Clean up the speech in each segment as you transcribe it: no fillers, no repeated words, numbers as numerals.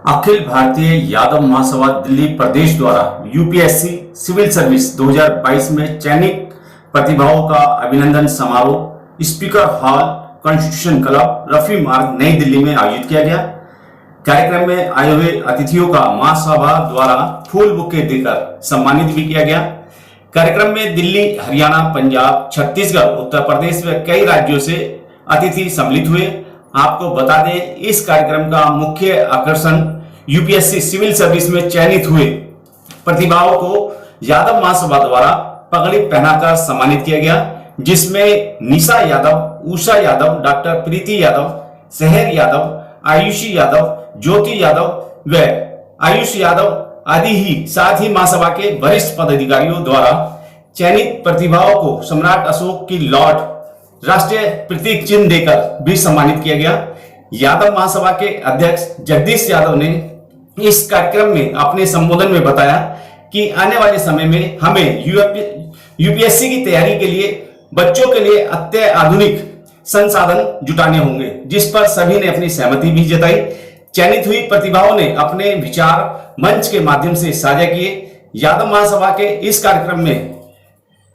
अखिल भारतीय यादव महासभा दिल्ली प्रदेश द्वारा UPSC civil service 2022 में चयनित प्रतिभाओं का अभिनंदन समारोह speaker hall constitution club Rafi मार्ग नई दिल्ली में आयोजित किया गया। कार्यक्रम में आए हुए अतिथियों का महासभा द्वारा फूल बुके देकर सम्मानित भी किया गया। कार्यक्रम में दिल्ली, हरियाणा, पंजाब, छत्तीसगढ़, उत्तर प्रदेश व कई राज्यों से अतिथि सम्मिलित हुए। आपको बता दें, इस कार्यक्रम का मुख्य आकर्षण यूपीएससी सिविल सर्विस में चयनित हुए प्रतिभाओं को यादव महासभा द्वारा पगड़ी पहनाकर सम्मानित किया गया, जिसमें निशा यादव, उषा यादव, डॉक्टर प्रीति यादव, शहर यादव, आयुषी यादव, ज्योति यादव व आयुष यादव आदि ही साथ ही महासभा के वरिष्ठ पदाधिकारियों द्वारा चयनित प्रतिभाओं को सम्राट अशोक की लॉर्ड राष्ट्रीय प्रतीक चिन्ह देकर भी सम्मानित किया गया। यादव महासभा के अध्यक्ष जगदीश यादव ने इस कार्यक्रम में अपने संबोधन में बताया कि आने वाले समय में हमें यूपीएससी की तैयारी के लिए बच्चों के लिए अत्याधुनिक संसाधन जुटाने होंगे, जिस पर सभी ने अपनी सहमति भी जताई। चयनित हुई प्रतिभाओं ने अपने विचार मंच के माध्यम से साझा किए। यादव महासभा के इस कार्यक्रम में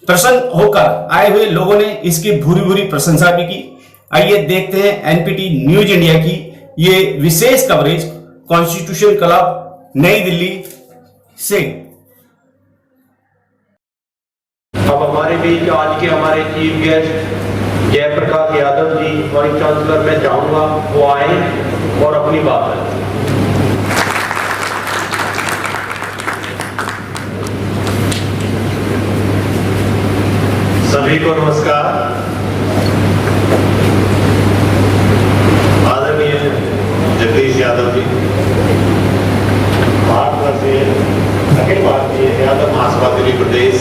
प्रसन्न होकर आए हुए लोगों ने इसकी भूरी भूरी प्रशंसा भी की। आइए देखते हैं एनपीटी न्यूज इंडिया की ये विशेष कवरेज कॉन्स्टिट्यूशन क्लब नई दिल्ली से। अब हमारे बीच आज के हमारे chief guest Jayaprakash Yadav ji, vice chancellor, मैं चाहूंगा वो आए और अपनी बात करें। सभी को नमस्कार। आदरणीय जगदीश यादव जी, भारतवर्षीय अखिल भारतीय यादव महासभा दिल्ली प्रदेश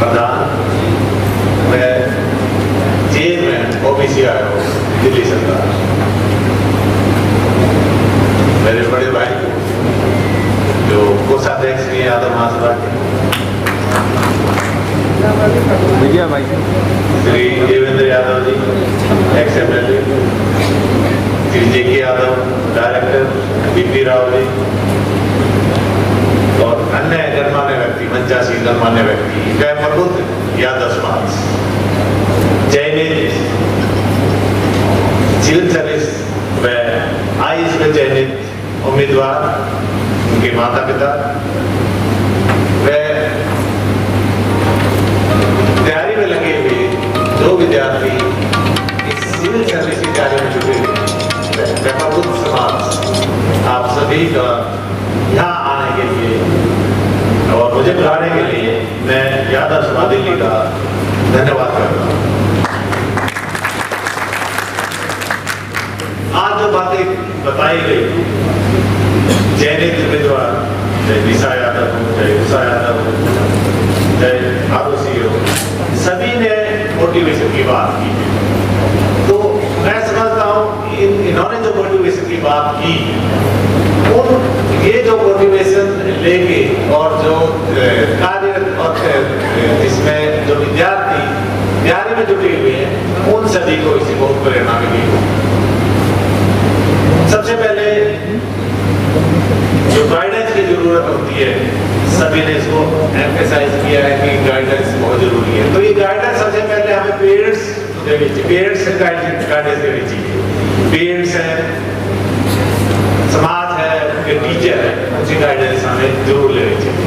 प्रधान व चेयरमैन ओबीसी आयोग दिल्ली सरकार, मेरे बड़े भाई जो कोषाध्यक्ष हैं यादव महासभा के श्री देवेंद्र यादव जी, एक्स एमएलए, श्री जेके यादव, डायरेक्टर, बीपी राव जी और अन्य गणमान्य व्यक्ति, मंचासी गणमान्य व्यक्ति, व प्रबुद्ध यादव समाज, चयनित सिविल सर्विस व आईएएस में चयनित उम्मीदवार, उनके माता पिता व तैयारी में लगे हुए जो विद्यार्थी इस सिविल सर्विस की तैयारी में जुटे हुए प्रबुद्ध समाज, आप सभी का यहाँ आने के लिए और मुझे बुलाने के लिए मैं यादव सभा दिल्ली का धन्यवाद करता हूँ। आज जो बातें बताई गई, चयनित उम्मीदवार चाहे निशा यादव हो, चाहे उषा यादव हो, चाहे आरोसी हो, सभी ने मोटिवेशन की बात की। तो मैं समझता हूँ इन्होंने जो मोटिवेशन की बात की, ये जो मोटिवेशन लेके और जो कार्य और इसमें जो विद्यार्थी तैयारी में जुटे हुए हैं, उन सभी को इसी बहुत प्रेरणा मिली। सबसे पहले जो गाइडेंस की जरूरत होती है, सभी ने इसको एम्फेसाइज किया है कि गाइडेंस बहुत जरूरी है। तो ये गाइडेंस सबसे पहले हमें पेरेंट्स से गाइडेंस देनी चाहिए। पेरेंट्स है, समाज है, उनके टीचर है, उनकी गाइडेंस हमें जरूर लेनी चाहिए।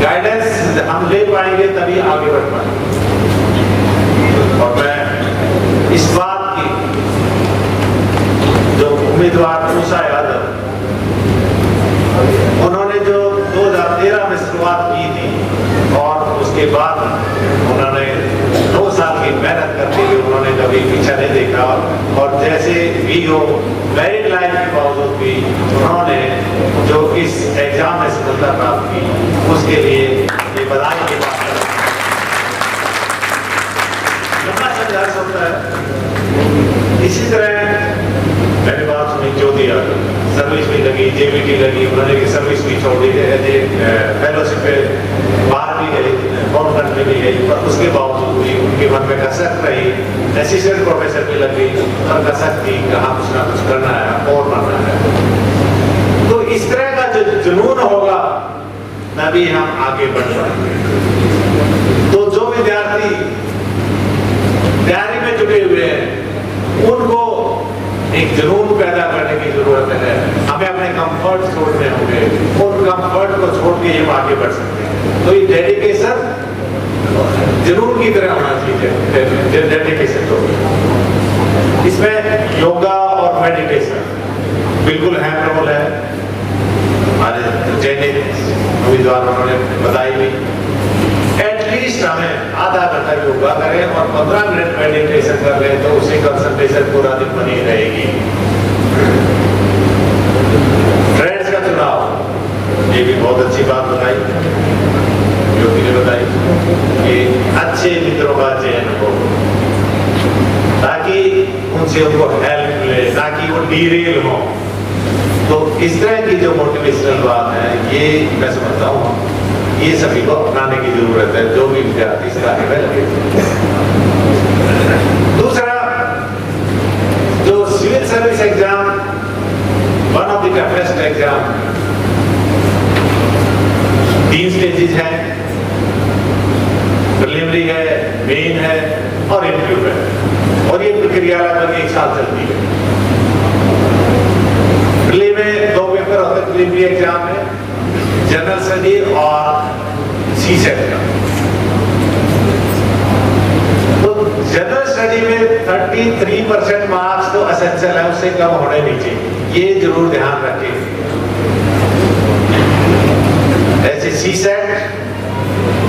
गाइडेंस हम ले पाएंगे तभी आगे बढ़ पाएंगे। और मैं इस बात की जो उम्मीदवार उषा यादव, उन्होंने जो 2013 में शुरुआत की थी और उसके बाद उन्होंने 2 साल की मेहनत करते हुए उन्होंने कभी पीछा नहीं देखा और जैसे भी हो मेरिट लाइन के बावजूद भी उन्होंने जो इस एग्जाम में सफलता प्राप्त की, उसके लिए ये बधाई की बात है। लंबा संघर्ष होता है। इसी तरह मैंने बात सुनी ज्योति यादव, सर्विस भी लगी, जेबीटी लगी, उन्होंने की सर्विस भी छोड़ी, फेलोशिप पे बाहर भी गई, होम कंट्री भी गई, पर उसके बावजूद भी उनके मन में कसक रही, असिस्टेंट प्रोफेसर भी लग गई और कसक थी, कहाँ कुछ ना कुछ करना है और बनना है। तभी हम आगे बढ़ पाएंगे। तो जो विद्यार्थी तैयारी में जुटे हुए हैं उनको एक जुनून पैदा करने की जरूरत है। हमें अपने कंफर्ट छोड़ने होंगे, उन कंफर्ट को छोड़ के हम आगे बढ़ सकते हैं। तो ये डेडिकेशन जुनून की तरह होना चाहिए। डेडिकेशन तो इसमें योगा और मेडिटेशन बिल्कुल अहम रोल है। हमारे चयनित उम्मीदवार उन्होंने बताई भी, एटलीस्ट हमें आधा घंटा योगा करें और 15 मिनट मेडिटेशन कर लें तो उससे कंसंट्रेशन पूरा दिन बनी रहेगी। फ्रेंड्स का चुनाव, ये भी बहुत अच्छी बात बताई, योगी ने बताई कि अच्छे मित्रों का चयन हो ताकि उनसे उनको हेल्प मिले, ताकि वो डीरेल हो। तो इस तरह की जो मोटिवेशनल बात है, ये मैं समझता हूँ ये सभी को अपनाने की जरूरत है, जो भी विद्यार्थी इस कार्य में लगे। दूसरा, जो civil service exam one of the toughest exam, 3 stages हैं, प्रीलिमिनरी है, मेन है और इंटरव्यू है, और ये प्रक्रिया लगभग 1 साल चलती है। प्रीलिमिनरी में 2 पेपर होते हैं प्रीलिमिनरी एग्जाम में, जनरल स्टडी और सीसेट का। तो जनरल स्टडी में 33% मार्क्स तो एसेंशियल है, उससे कम होने नहीं चाहिए, ये जरूर ध्यान रखें। ऐसे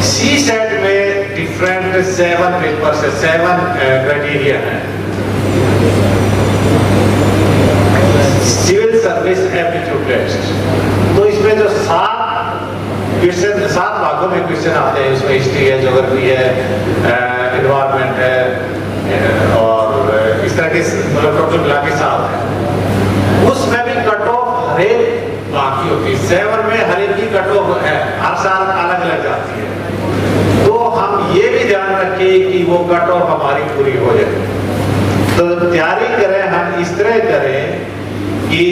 सीसेट में डिफरेंट 7 पेपर्स है, 7 क्राइटेरिया है। सिविल सर्विस एप्टीट्यूड टेस्ट, तो इसमें जो 7 क्वेश्चन, 7 भागों में क्वेश्चन आते हैं। उसमें हिस्ट्री है, ज्योग्राफी है, एनवायरनमेंट है और इस तरह के मतलब टोटल मिला के 7 है। उसमें भी कट ऑफ हर एक बाकी होती है, 7 में हर एक की कट ऑफ है, हर साल अलग अलग जाती है। तो हम ये भी ध्यान रखें कि वो कट ऑफ हमारी पूरी हो जाए। तो तैयारी करें हम इस तरह करें कि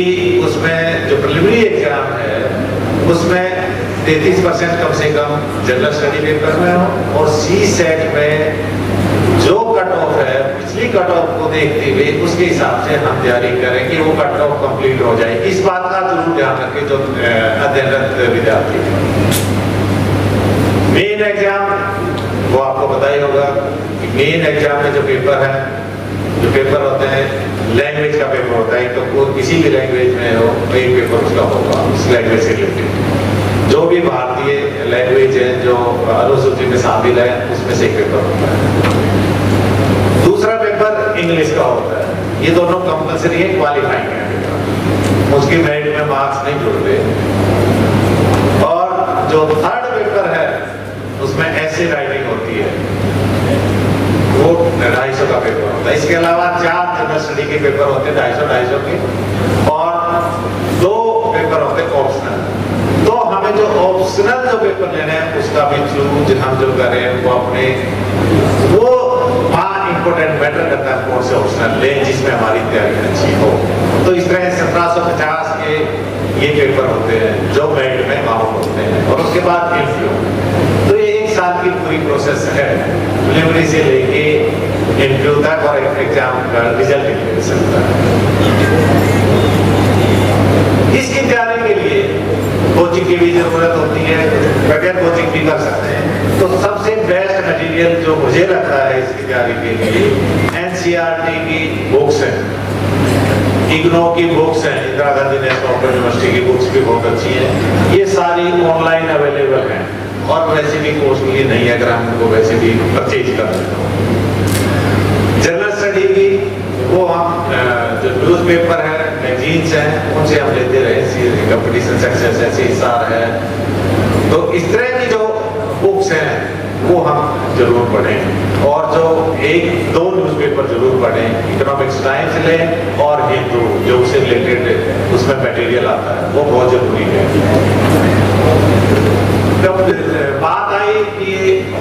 उसमें जो प्रीलिमिनरी एग्जाम है उसमें 33% कम से कम जनरल स्टडी पेपर में हो, और सीसेट में जो कट ऑफ है पिछली कट ऑफ को देखते हुए उसके हिसाब से हम तैयारी करें कि वो कट ऑफ कंप्लीट हो जाए। इस बात का जरूर ध्यान रखें जो अध्ययनरत विद्यार्थी है। मेन एग्जाम वो आपको पता ही होगा कि मेन एग्जाम में जो पेपर है, जो पेपर होते हैं लैंग्वेज का पेपर होता है, तो वो किसी भी लैंग्वेज में हो एक पेपर उसका होगा उस लैंग्वेज से रिलेटेड। जो भी भारतीय लैंग्वेज है जो अनुसूची में शामिल है उसमें से एक पेपर होता है। दूसरा पेपर इंग्लिश का होता है। ये दोनों कंपलसरी है, क्वालिफाइंग है, उसकी मेरिट में मार्क्स नहीं जुड़ते। और जो थर्ड पेपर है उसमें ऐसे राइटिंग होती है, वो 250 का पेपर होता है। इसके अलावा 4 जनरल स्टडी के पेपर होते हैं 250 के, और 2 पेपर होते हैं ऑप्शनल। तो हमें जो ऑप्शनल जो पेपर लेने हैं उसका भी चूज हम जो करें वो अपने वो इंपोर्टेंट मैटर करता है कौन से ऑप्शनल लें जिसमें हमारी तैयारी अच्छी हो। तो इस तरह 1750 के ये पेपर होते हैं जो मेरिट में माउंट होते हैं, और उसके बाद इंटरव्यू। तो ये 1 साल की पूरी प्रोसेस है, प्रीलिमिनरी से लेके इंटरव्यू तक, और एग्जाम का रिजल्ट डिक्लेरेशन तक। इसकी तैयारी के लिए कोचिंग की भी जरूरत होती है, बगैर कोचिंग भी कर सकते हैं। तो सबसे बेस्ट मटेरियल जो मुझे लगता है इसकी तैयारी के लिए एनसीईआरटी की बुक्स हैं, इग्नो की बुक्स हैं, इंदिरा गांधी नेशनल यूनिवर्सिटी की बुक्स भी बहुत अच्छी हैं। ये सारी ऑनलाइन अवेलेबल हैं और वैसे भी कॉस्टली नहीं है अगर हम उनको वैसे भी परचेज कर लेते हैं। जनरल स्टडी की वो हम जो न्यूज़पेपर है, मैगजीन्स हैं, उनसे हम लेते रहे, कंपटीशन सक्सेस है, सीएसआर है। तो इस तरह की जो बुक्स हैं वो हम जरूर पढ़ें, और जो 1-2 न्यूज़पेपर जरूर पढ़ें। इकोनॉमिक्स टाइम्स लें और हिंदू जो उससे रिलेटेड उसमें मटेरियल आता है वो बहुत जरूरी है। तो बात आई कि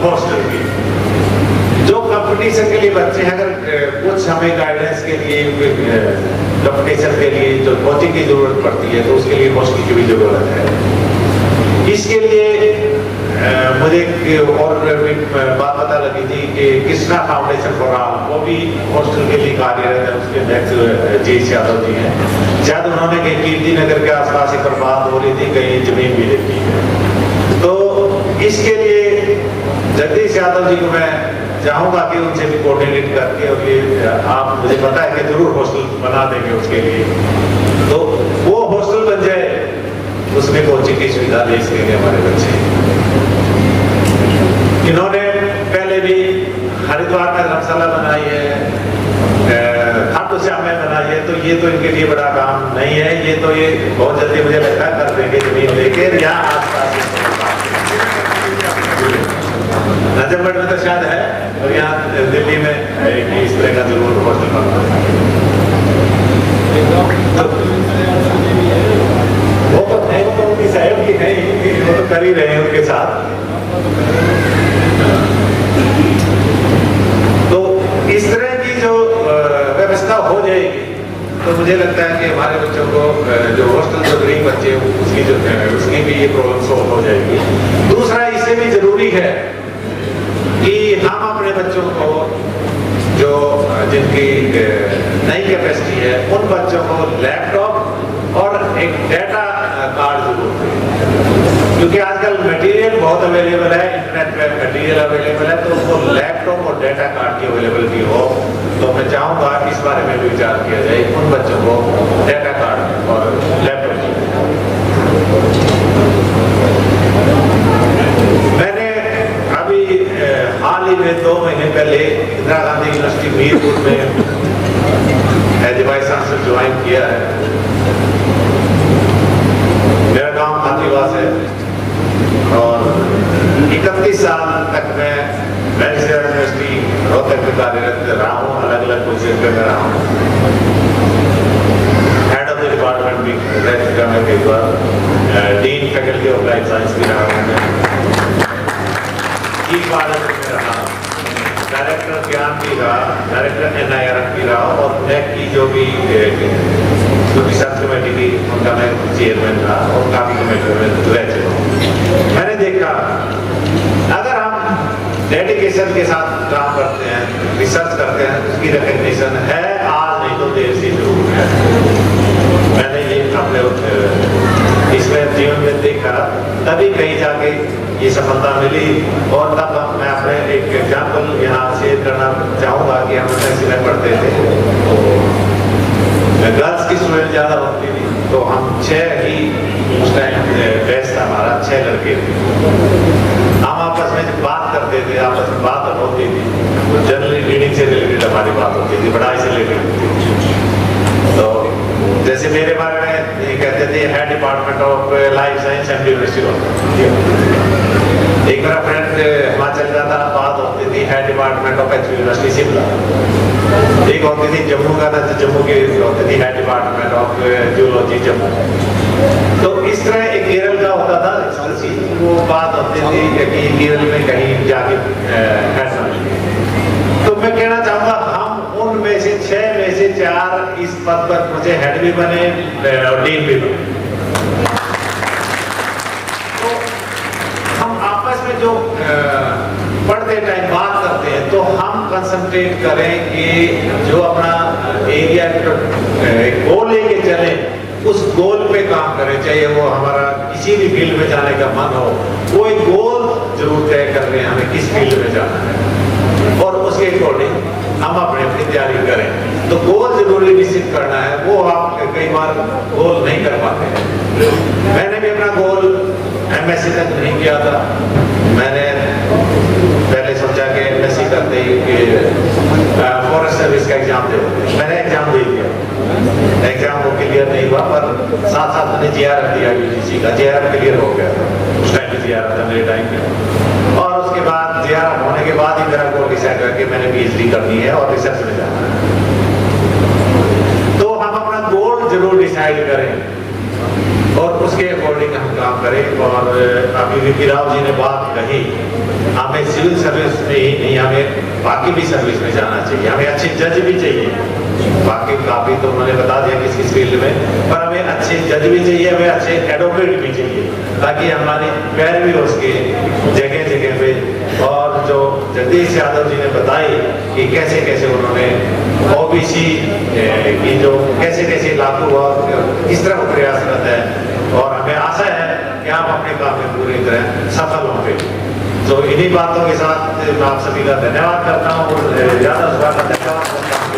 हॉस्टल की, जो कंपटीशन के लिए बच्चे हैं, अगर कुछ हमें गाइडेंस के लिए कंपटीशन के लिए जो कोचिंग की जरूरत पड़ती है तो उसके लिए हॉस्टल की भी जरूरत है। इसके लिए मुझे और भी बात पता लगी थी कि कृष्णा फाउंडेशन फॉर ऑल वो भी हॉस्टल के लिए कार्यरत है, उसके अध्यक्ष जी यादव जी हैं। शायद उन्होंने कहीं कीर्ति नगर के आसपास एक बात हो रही थी, कहीं जमीन भी देखी है। तो इसके लिए जगदीश यादव जी को मैं चाहूंगा कि उनसे भी कोऑर्डिनेट करके, और ये आप मुझे पता है कि जरूर हॉस्टल बना देंगे उसके लिए, तो वो हॉस्टल बन जाए, उसमें कोचिंग की सुविधा दे सकेंगे हमारे बच्चे। इन्होंने पहले भी हरिद्वार में धर्मशाला बनाई है, खाटू श्याम में बनाई है, तो ये तो इनके लिए बड़ा काम नहीं है। ये तो ये बहुत जल्दी मुझे लगता है कर देंगे जमीन लेके यहाँ आसपास। नजफगढ़ में तो शायद है, और यहाँ दिल्ली में इस तरह का जरूर हॉस्टल बनना है। वो तो है, वो तो उनकी साहब की है, वो तो कर ही रहे हैं उनके साथ। तो इस तरह की जो व्यवस्था हो जाएगी, तो मुझे लगता है कि हमारे बच्चों को जो हॉस्टल जो गरीब बच्चे उसकी भी ये प्रॉब्लम सॉल्व हो जाएगी। दूसरा इससे भी जरूरी है कि हम अपने बच्चों को जो जिनकी नई कैपेसिटी है, उन बच्चों को लैपटॉप और एक डाटा कार्ड जरूर दें, क्योंकि आजकल मटेरियल बहुत अवेलेबल है, इंटरनेट पे मटेरियल अवेलेबल है, तो उनको लैपटॉप और डाटा कार्ड की अवेलेबिलिटी हो। तो मैं चाहूंगा कि इस बारे में भी विचार किया जाए, उन बच्चों को डाटा कार्ड और लैपटॉप। मैंने अभी हाल ही में 2 महीने पहले इंदिरा गांधी यूनिवर्सिटी मीरपुर में एज वाइस चांसलर ज्वाइन किया है। मेरा गांव खातीवास है और 31 साल तक मैं वेल्सफेयर यूनिवर्सिटी रोहतक में कार्यरत रहा हूँ, अलग अलग पोजीशन पे मैं रहा हूँ। हेड ऑफ द डिपार्टमेंट भी रह चुका मैं कई बार, dean faculty of life science भी रहा हूँ, चीफ ऑडिटर में रहा, डायरेक्टर ज्ञान भी रहा, डायरेक्टर NIRF भी रहा, और NEC की जो भी रिसर्च कमेटी की उनका मैं चेयरमैन रहा, और काफी कमेटी में रह चुका हूँ। मैंने देखा अगर हम डेडिकेशन के साथ काम करते हैं, रिसर्च करते हैं, उसकी रिकग्निशन है, आज नहीं तो देर से जरूर है। मैंने ये अपने इसमें जीवन में देखा, तभी कहीं जाके ये सफलता मिली। और तब मैं अपने एक एग्जाम्पल यहाँ शेयर करना चाहूँगा कि हम ऐसे में पढ़ते थे, गर्ल्स की स्टूडेंट ज़्यादा होती थी, तो हम 6 ही उस टाइम बेस्ट था हमारा, 6 लड़के थे। हम आपस में जब बात करते थे, आपस में बात होती थी, तो जनरली रीडिंग से रिलेटेड हमारी बात होती थी, पढ़ाई से रिलेटेड होती थी। तो जैसे मेरे बारे में ये कहते थे head department of life science and university. एक मेरा फ्रेंड हिमाचल जाता, बात होती थी head department of university Shimla. एक होती थी जम्मू का, जम्मू की होती थी head department of zoology Jammu. तो इस तरह एक केरल का होता था, वो बात होती थी कि केरल में कहीं जाके हेड बने। तो मैं कहना चाहूँगा हम उनमें से 6 में से 4 इस पद पर मुझे हेड भी बने और डीन भी बने। तो हम आपस में जो पढ़ते टाइम बात करते हैं, तो हम कंसंट्रेट करें कि जो अपना एरिया गोल लेके चले, उस गोल पे काम करें। चाहे वो हमारा किसी भी फील्ड में जाने का मन हो, वो एक गोल जरूर तय कर रहे हैं हमें किस फील्ड में जाना है, और उसके अकॉर्डिंग हम अपनी तैयारी करें। तो गोल जरूरी निश्चित करना है, वो आप कई बार गोल नहीं कर पाते हैं। मैंने भी अपना गोल MSc तक नहीं किया था। मैंने पहले सोचा कि MSc करते ही फॉरेस्ट सर्विस का एग्जाम दे, मैंने एग्जाम दे दिया, एग्जाम वो क्लियर नहीं हुआ, पर साथ साथ मैंने JRF दिया, UGC का JRF क्लियर हो गया था। उस टाइम पे JRF था मेरे टाइम में, और उसके बाद JRF होने के बाद ही मेरा गोल डिसाइड करके मैंने PhD करनी है और रिसर्च में जाना है। तो हम अपना गोल जरूर डिसाइड करें और उसके अकॉर्डिंग हम काम करें। और अभी VP राव जी ने बात कही, हमें सिविल सर्विस में ही नहीं, हमें बाकी भी सर्विस में जाना चाहिए। हमें अच्छे जज भी चाहिए, बाकी काफी तो उन्होंने बता दिया किस किस फील्ड में, पर हमें अच्छे जज भी चाहिए, हमें अच्छे एडवोकेट भी चाहिए। ताकि हमारी पैरवी हो सके जगह जगह पे। और जो जगदीश यादव जी ने बताई कि कैसे कैसे उन्होंने ओबीसी की जो कैसे कैसे लागू हुआ, किस तरह वो प्रयासरत है, और हमें आशा है कि आप अपने काम में पूरी तरह सफल होंगे। तो इन्हीं बातों के साथ मैं आप सभी का धन्यवाद करता हूँ और ज़्यादा से ज़्यादा धन्यवाद करता हूँ।